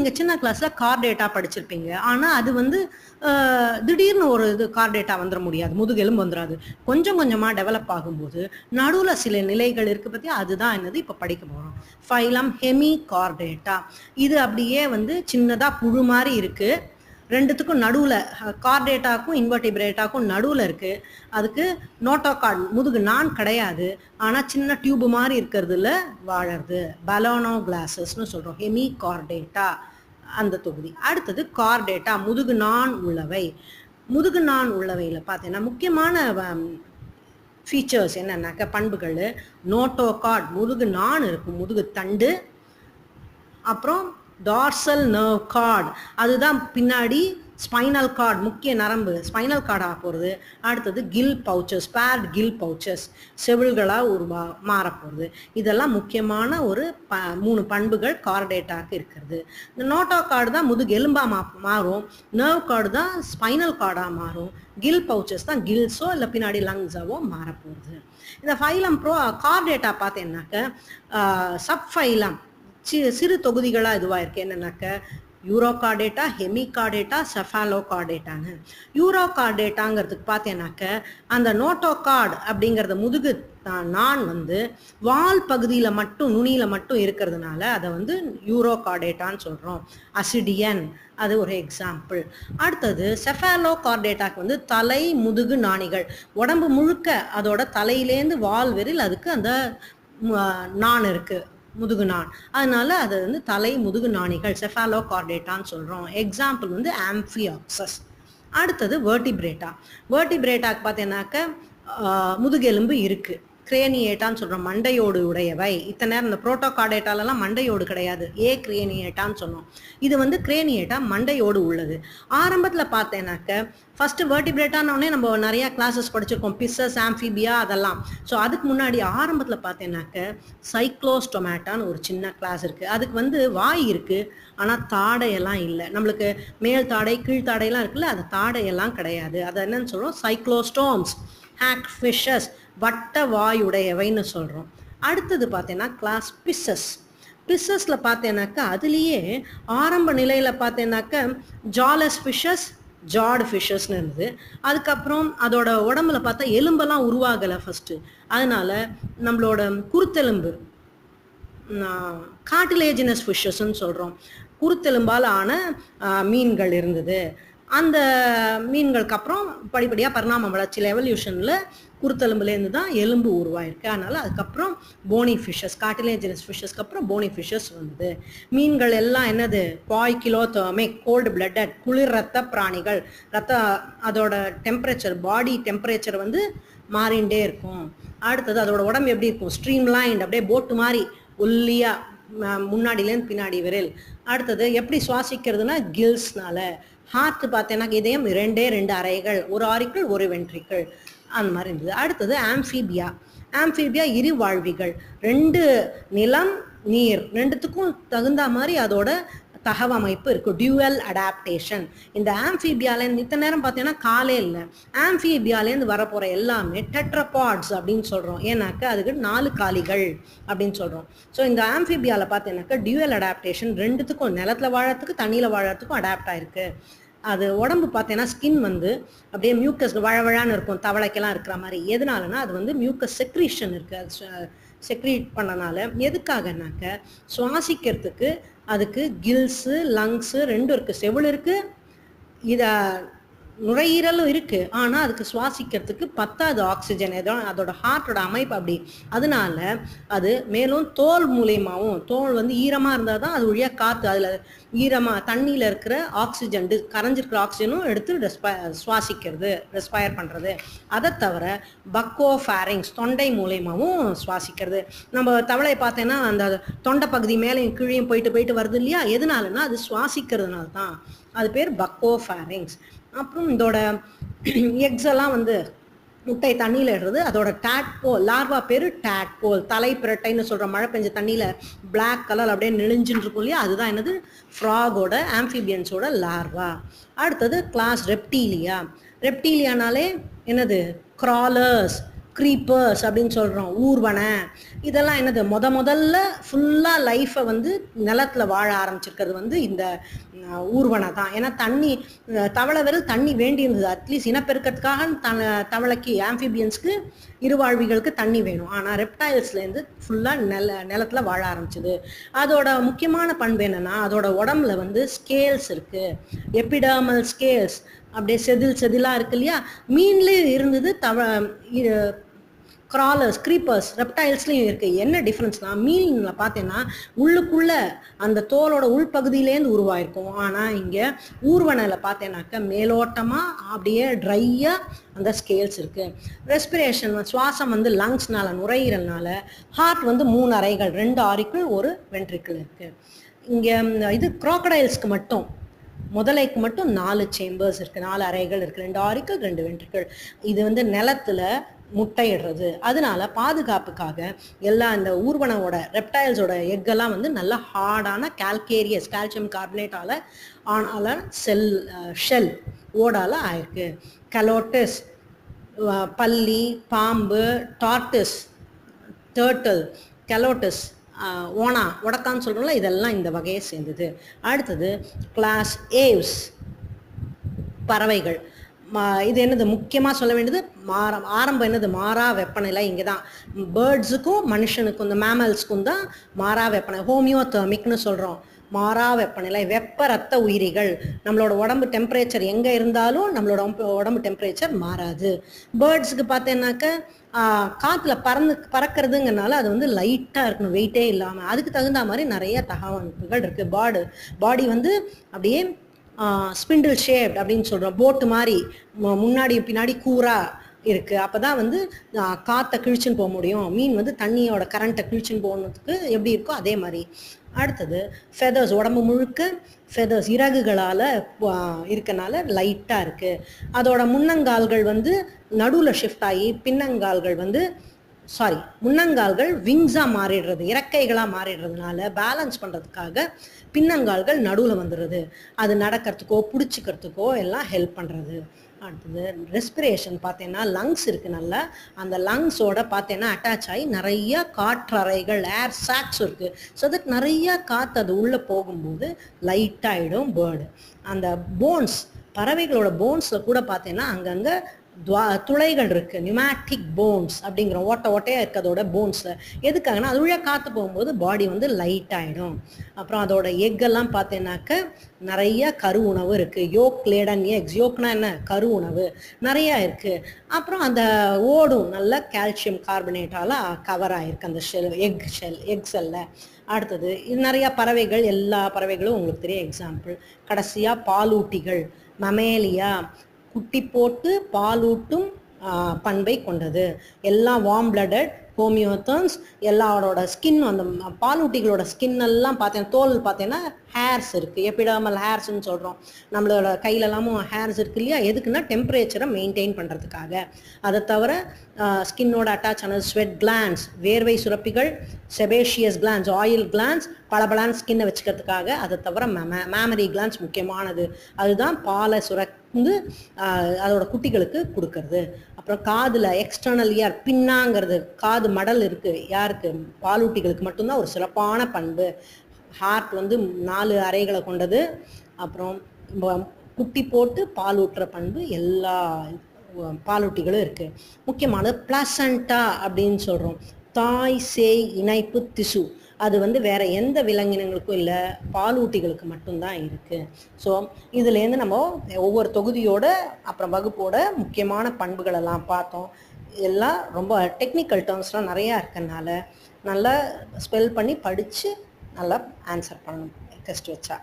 நீங்கள் சின்ன கிளாஸில் கார்டேட்டா படிச்சிருப்பீங்க. ஆனால் அது வந்து திடீர்னு ஒரு இது கார்டேட்டா வந்துட முடியாது, முதுகெலும்பு வந்துடாது. கொஞ்சம் கொஞ்சமாக டெவலப் ஆகும்போது நடுவில் சில நிலைகள் இருக்குது பற்றி, அதுதான் என்னது இப்போ படிக்க போகிறோம். Phylum Hemi Chordata. இது அப்படியே வந்து சின்னதாக புழு மாதிரி இருக்குது. ரெண்டுத்துக்கும் நடுவில், கார்டேட்டாக்கும் இன்வெர்டிபிரேட்டாக்கும் நடுவில் இருக்குது. அதுக்கு நோட்டோகார்ட் முதுகு நான் கிடையாது, ஆனால் சின்ன டியூப் மாதிரி இருக்கிறதுல வாழறது. பலோனோ கிளாஸஸ்னு சொல்கிறோம். ஹெமி கார்டேட்டா அந்த தொகுதி. அடுத்தது கார்டேட்டா, முதுகு நான் உள்ளவை. முதுகு நான் உள்ளவையில் பார்த்தீங்கன்னா முக்கியமான ஃபீச்சர்ஸ் என்னன்னாக்க பண்புகள், நோட்டோகார்ட் முதுகு நான் இருக்கும், முதுகு தண்டு. அப்புறம் டார்சல் நர்வ் கார்டு, அதுதான் பின்னாடி ஸ்பைனல் கார்டு, முக்கிய நரம்பு ஸ்பைனல் கார்டாக போகிறது. அடுத்தது gill pouches, paired gill pouches, செவில்களாக மாறப்போகிறது. இதெல்லாம் முக்கியமான ஒரு 3 பண்புகள் கார்டேட்டாக்கு இருக்கிறது. இந்த நோட்டோ கார்டு தான் முதுகு எலும்பாக மாறும், நர்வ் கார்டு தான் ஸ்பைனல் கார்டாக மாறும், கில் பவுச்சஸ் தான் கில்ஸோ இல்லை பின்னாடி லங்ஸாவோ மாறப்போகுது. இந்த ஃபைலம் கார்டேட்டா பார்த்தீங்கன்னாக்க சப்ஃபைலம் சிறு தொகுதிகளாக இதுவாக இருக்குது. என்னன்னாக்க யூரோகார்டேட்டா, ஹெமிகார்டேட்டா, செஃபாலோகார்டேட்டான்னு. யூரோகார்டேட்டாங்கிறதுக்கு பார்த்தேன்னாக்க அந்த நோட்டோகார்டு அப்படிங்கிறத முதுகு நான் வந்து வால் பகுதியில் மட்டும், நுனியில் மட்டும் இருக்கிறதுனால அதை வந்து யூரோகார்டேட்டான்னு சொல்கிறோம். அசிடியன் அது ஒரு எக்ஸாம்பிள். அடுத்தது செஃபாலோகார்டேட்டாக்கு வந்து தலை முதுகு நாணிகள், உடம்பு முழுக்க அதோட தலையிலேருந்து வால் வரையில் அதுக்கு அந்த நான் இருக்குது, முதுகு நான். அதனால அது வந்து தலை முதுகு நாணிகள், செஃபாலோகார்டேட்டான்னு சொல்கிறோம். எக்ஸாம்பிள் வந்து ஆம்ஃபியாக்சஸ். அடுத்தது வெர்டிபிரேட்டா. வெர்டிபிரேட்டாக்கு பார்த்தீங்கன்னாக்க முதுகெலும்பு இருக்குது, கிரேனியேட்டான்னு சொல்கிறோம், மண்டையோடு உடையவை. இத்தனை நேரம் இந்த புரோட்டோகார்டேட்டாலெல்லாம் மண்டையோடு கிடையாது, கிரேனியேட்டான்னு சொன்னோம். இது வந்து கிரேனியேட்டா, மண்டையோடு உள்ளது. ஆரம்பத்தில் பார்த்தேன்னாக்க ஃபஸ்ட்டு வெர்டிபிரேட்டானோடனே நம்ம நிறையா கிளாஸஸ் படிச்சிருக்கோம், பிசஸ், ஆம்ஃபிபியா அதெல்லாம். ஸோ அதுக்கு முன்னாடி ஆரம்பத்தில் பார்த்தேன்னாக்க சைக்ளோஸ்டொமேட்டான்னு ஒரு சின்ன கிளாஸ் இருக்குது. அதுக்கு வந்து வாய் இருக்குது, ஆனால் தாடையெல்லாம் இல்லை. நம்மளுக்கு மேல் தாடை கீழ் தாடையெல்லாம் இருக்குல்ல, அது தாடையெல்லாம் கிடையாது. அதை என்னன்னு சொல்கிறோம், சைக்ளோஸ்டோம்ஸ். ஹேக் ஃபிஷஸ், வட்ட வாயுடையவைன்னு சொல்கிறோம். அடுத்தது பார்த்தீங்கன்னா கிளாஸ் பிசஸ். பிசஸில் பார்த்தேன்னாக்கா அதுலேயே ஆரம்ப நிலையில் பார்த்தேன்னாக்க ஜாலஸ் ஃபிஷஸ், ஜார்டு ஃபிஷஸ்ன்னு இருந்தது. அதுக்கப்புறம் அதோட உடம்புல பார்த்தா எலும்பெல்லாம் உருவாகலை ஃபஸ்ட்டு. அதனால நம்மளோட குருத்தெலும்பு கார்டிலேஜினஸ் ஃபிஷஸ்ன்னு சொல்கிறோம். குருத்தெலும்பால் ஆன மீன்கள் இருந்தது. அந்த மீன்களுக்கு அப்புறம் படிப்படியாக பரிணாம வளர்ச்சியில் எவல்யூஷனில் குருத்தெலும்புலேருந்து தான் எலும்பு உருவாயிருக்கு. அதனால் அதுக்கப்புறம் போனி ஃபிஷஸ், கார்டிலேஜினஸ் ஃபிஷஸ்க்கு அப்புறம் போனி ஃபிஷஸ் வந்தது. மீன்கள் எல்லாம் என்னது, பாய்கிலோதெர்மிக், கோல்டு பிளட்டட், குளிர் ரத்த பிராணிகள். அதோட டெம்பரேச்சர், பாடி டெம்பரேச்சர் வந்து மாறிண்டே இருக்கும். அடுத்தது அதோட உடம்பு எப்படி இருக்கும், ஸ்ட்ரீம் லைன், அப்படியே போட்டு மாதிரி ஒல்லியாக முன்னாடியிலேருந்து பின்னாடி வரையில். அடுத்தது எப்படி சுவாசிக்கிறதுனா கில்ஸ்னால. ஹார்ட் பார்த்தேன்னா இதயம் 2 அறைகள், ஒரு ஆரிக்கிள் ஒரு வென்ட்ரிக்கிள், அந்த மாதிரி இருந்தது. அடுத்தது ஆம்ஃபிபியா. ஆம்ஃபிபியா இருவாழ்விகள், 2 நிலம் நீர், ரெண்டுத்துக்கும் தகுந்த மாதிரி அதோட தகவமைப்பு இருக்குது, டியூவல் அடாப்டேஷன். இந்த ஆம்ஃபிபியாலேருந்து இத்தனை நேரம் பார்த்தீங்கன்னா காலே இல்லை, ஆம்ஃபிபியாலேருந்து வரப்போகிற எல்லாமே டெட்ரபாட்ஸ் அப்படின்னு சொல்கிறோம். ஏன்னாக்கா அதுக்கு 4 காலிகள் அப்படின்னு சொல்கிறோம். ஸோ இந்த ஆம்ஃபிபியாவில் பார்த்தீங்கன்னாக்கா டியூவல் அடாப்டேஷன், ரெண்டுத்துக்கும், நிலத்தில் வாழறதுக்கு தண்ணியில் வாழறதுக்கும் அடாப்ட் ஆயிருக்கு. அது உடம்பு பார்த்தீங்கன்னா ஸ்கின் வந்து அப்படியே மியூக்கஸ் வழவழான்னு இருக்கும், தவளைக்கெல்லாம் இருக்கிற மாதிரி. எதனாலனா அது வந்து மியூக்கஸ் செக்ரீஷன் இருக்குது, அது செக்ரீட் பண்ணனால. எதுக்காகனாக்க சுவாசிக்கிறதுக்கு அதுக்கு கில்ஸு லங்ஸு 2 இருக்குது, செவில் இருக்குது, இதை நுரையீரலும் இருக்குது. ஆனால் அதுக்கு சுவாசிக்கிறதுக்கு பத்தாது ஆக்சிஜன், ஏதோ அதோட ஹார்ட்டோட அமைப்பு அப்படி. அதனால அது மேலும் தோல் மூலியமாகவும், தோல் வந்து ஈரமாக இருந்தால் தான் அது வழியாக காற்று, அதில் ஈரமாக தண்ணியில் இருக்கிற ஆக்சிஜன், கரைஞ்சிருக்கிற ஆக்சிஜனும் எடுத்து சுவாசிக்கிறது, ரெஸ்பயர் பண்ணுறது. அதை தவிர பக்கோஃபேரிங்ஸ், தொண்டை மூலியமாகவும் சுவாசிக்கிறது. நம்ம தவளை பார்த்தேன்னா அந்த தொண்டை பகுதி மேலேயும் கீழையும் போயிட்டு வருது இல்லையா, எதனாலனா அது சுவாசிக்கிறதுனால தான். அது பேர் பக்கோஃபேரிங்ஸ். அப்புறம் இதோட எக்ஸ் எல்லாம் வந்து முட்டை தண்ணியில் இடுறது. அதோட டேட்போல், லார்வா பேர் டேட்போல், தலைப்பிரட்டைன்னு சொல்கிற, மழை பெஞ்ச தண்ணியில் பிளாக் கலர் அப்படியே நெளிஞ்சுன்னு இருக்கும் இல்லையா, அதுதான் என்னது, ஃப்ராகோட, ஆம்ஃபிபியன்ஸோட லார்வா. அடுத்தது கிளாஸ் ரெப்டீலியா. ரெப்டீலியானாலே என்னது, கிராலர்ஸ், க்ரீப்பர்ஸ் அப்படின்னு சொல்கிறோம், ஊர்வனை. இதெல்லாம் என்னது, முதல்ல ஃபுல்லாக லைஃப்பை வந்து நிலத்தில் வாழ ஆரம்பிச்சிருக்கிறது வந்து இந்த ஊர்வனை தான். ஏன்னா தண்ணி, தவளை வெறும் தண்ணி வேண்டி இருந்தது. அட்லீஸ்ட் இனப்பெருக்கத்துக்காக தவளைக்கு, ஆம்ஃபிபியன்ஸ்க்கு, இருவாழ்விகளுக்கு தண்ணி வேணும். ஆனால் ரெப்டைல்ஸ்லேருந்து ஃபுல்லாக நிலத்தில் வாழ ஆரம்பிச்சிது. அதோட முக்கியமான பண்பு என்னென்னா, அதோட உடம்புல வந்து ஸ்கேல்ஸ் இருக்குது, எபிடர்மல் ஸ்கேல்ஸ், அப்படியே செதிலாக இருக்கு இல்லையா. மீன்லேயும் இருந்தது, கிராலர்ஸ், க்ரீப்பர்ஸ், ரெப்டைல்ஸ்லையும் இருக்குது. என்ன டிஃப்ரென்ஸ்னால், மீனில் பார்த்தீங்கன்னா உள்ளுக்குள்ளே அந்த தோலோட உள்பகுதியிலேருந்து உருவாயிருக்கும். ஆனால் இங்கே ஊர்வனையில் பார்த்தேன்னாக்க மேலோட்டமாக அப்படியே ட்ரையாக அந்த ஸ்கேல்ஸ் இருக்குது. ரெஸ்பிரேஷன், சுவாசம் வந்து லங்ஸ்னால, நுரையீரல்னால. ஹார்ட் வந்து 3 அறைகள், 2 ஆரிக்கிள், 1 வென்ட்ரிக்கிள் இருக்குது. இங்கே இது க்ரோக்கடைல்ஸ்க்கு மட்டும், முதலைக்கு மட்டும் 4 சேம்பர்ஸ் இருக்குது, 4 அறைகள் இருக்குது, 2 ஆரிக்கிள், 2 வென்ட்ரிக்கிள். இது வந்து நிலத்தில் முட்டையிடுறது. அதனால பாதுகாப்புக்காக எல்லா இந்த ஊர்வனோட, ரெப்டைல்ஸோட எக்கெல்லாம் வந்து நல்ல ஹார்டான கால்கேரியஸ், கால்சியம் கார்பனேட்டால் ஆனால ஷெல் ஓடால் ஆயிருக்கு. கலோட்டஸ், பல்லி, பாம்பு, டார்டிஸ், டர்ட்டில், கலோட்டஸ், ஓனா, உடக்கான்னு சொல்கிறோம்ல, இதெல்லாம் இந்த வகையை சேர்ந்தது. அடுத்தது கிளாஸ் ஏவ்ஸ், பறவைகள். இது என்னது முக்கியமாக சொல்ல வேண்டியது, ஆரம்பம் என்னது, மாறா வெப்பநிலை. இங்கே தான் பேர்ட்ஸுக்கும் மனுஷனுக்கும், இந்த மேமல்ஸ்க்கும் தான் மாறா வெப்பநிலை, ஹோமியோதெர்மிக்னு சொல்கிறோம். மாறா வெப்பநிலை, வெப்ப ரத்த உயிரிகள். நம்மளோட உடம்பு டெம்பரேச்சர் எங்கே இருந்தாலும் நம்மளோட உடம்பு டெம்பரேச்சர் மாறாது. பேர்ட்ஸுக்கு பார்த்தேன்னாக்க காற்றுல பறக்கிறதுங்கிறனால அது வந்து லைட்டாக இருக்கணும், வெயிட்டே இல்லாமல். அதுக்கு தகுந்த மாதிரி நிறைய தகவல்கள் இருக்குது. பாடி வந்து அப்படியே ஸ்பிண்டில் ஷேப்ட் அப்படின்னு சொல்கிறோம், போட்டு மாதிரி முன்னாடி பின்னாடி கூரா இருக்குது. அப்போ தான் வந்து காற்றை கிழிச்சுன்னு போக முடியும். மீன் வந்து தண்ணியோட கரண்ட்டை கிழிச்சுன்னு போகிறதுக்கு எப்படி இருக்கோ அதே மாதிரி. அடுத்தது ஃபெதர்ஸ், உடம்பு முழுக்க ஃபெதர்ஸ், இறகுகளால் இருக்கனால லைட்டாக இருக்குது. அதோட முன்னங்கால்கள் வந்து நடுவில் ஷிஃப்ட் ஆகி பின்னங்கால்கள் வந்து முன்னங்கால்கள் விங்ஸாக மாறிடுறது, இறக்கைகளாக மாறிடுறதுனால பேலன்ஸ் பண்ணுறதுக்காக பின்னங்கால்கள் நடுவில் வந்துடுறது. அது நடக்கிறதுக்கோ பிடிச்சிக்கிறதுக்கோ எல்லாம் ஹெல்ப் பண்ணுறது. அடுத்தது ரெஸ்பிரேஷன் பார்த்தீங்கன்னா, லங்ஸ் இருக்குது நல்லா. அந்த லங்ஸோட பார்த்தீங்கன்னா அட்டாச் ஆகி நிறைய காற்றறைகள், ஏர் சாக்ஸ் இருக்குது. ஸோ தட் நிறையா காற்று அது உள்ளே போகும்போது லைட்டாகிடும் பேர்டு. அந்த போன்ஸ், பறவைகளோட போன்ஸில் கூட பார்த்தீங்கன்னா அங்கங்கே துளைகள் இருக்குது, நியூமேட்டிக் போன்ஸ் அப்படிங்கிற ஓட்டையாக இருக்குது அதோட போன்ஸில். எதுக்காகனா அது வழியாக காற்று போகும்போது பாடி வந்து லைட் ஆகிடும். அப்புறம் அதோட எக்கெல்லாம் பார்த்தீங்கன்னாக்க நிறைய கரு உணவு இருக்குது. யோக் லேடன் எக்ஸ், யோக்னா என்ன, கரு உணவு நிறையா இருக்குது. அப்புறம் அந்த ஓடும் நல்ல கால்சியம் கார்பனேட்டால் கவர் ஆகிருக்கு அந்த எக் செல்லில். அடுத்தது இது நிறையா பறவைகள், எல்லா பறவைகளும் உங்களுக்கு தெரியும் எக்ஸாம்பிள். கடைசியாக பாலூட்டிகள், மமேலியா, குட்டி போட்டு பாலூட்டும் பண்பை கொண்டது. எல்லாம் வார்ம் பிளட்டட் ஹோமியோதர்ம்ஸ். எல்லாரோட ஸ்கின், அந்த பாலூட்டிகளோட ஸ்கின் எல்லாம் பார்த்தீங்கன்னா, தோல் பார்த்தீங்கன்னா ஹேர்ஸ் இருக்குது, எபிடர்மல் ஹேர்ஸ்ன்னு சொல்கிறோம். நம்மளோட கையிலலாமும் ஹேர்ஸ் இருக்குது இல்லையா. எதுக்குன்னா டெம்பரேச்சரை மெயின்டைன் பண்ணுறதுக்காக. அதை தவிர ஸ்கின்னோட அட்டாச் ஆனது ஸ்வெட் கிளான்ஸ், வேர்வை சுரப்பிகள், செபேஷியஸ் கிளான்ஸ், ஆயில் கிளான்ஸ், பளபளன்னு ஸ்கின்னை வச்சுக்கிறதுக்காக. அதை தவிர மேமரி கிளான்ஸ் முக்கியமானது, அதுதான் பாலை சுரந்து அதோட குட்டிகளுக்கு கொடுக்கறது. அப்புறம் காதில் எக்ஸ்டர்னல் இயர், பின்னாங்கிறது, காது மடல் இருக்குது யாருக்கு, பாலூட்டிகளுக்கு மட்டும்தான் ஒரு சிறப்பான பண்பு. ஹார்ட் வந்து 4 அறைகளை கொண்டது. அப்புறம் குட்டி போட்டு பாலூட்டுற பண்பு எல்லா பாலூட்டிகளும் இருக்குது. முக்கியமானது பிளசண்டா அப்படின்னு சொல்கிறோம், தாய் சேய் இணைப்பு திசு. அது வந்து வேறு எந்த விலங்கினங்களுக்கும் இல்லை, பாலூட்டிகளுக்கு மட்டும்தான் இருக்குது. ஸோ இதுலேருந்து நம்ம ஒவ்வொரு தொகுதியோட அப்புறம் வகுப்போட முக்கியமான பண்புகளெல்லாம் பார்த்தோம். எல்லாம் ரொம்ப டெக்னிக்கல் டேர்ம்ஸ்லாம் நிறையா இருக்கனால நல்லா ஸ்பெல் பண்ணி படித்து நல்லா ஆன்சர் பண்ணணும் டெஸ்ட் வச்சா.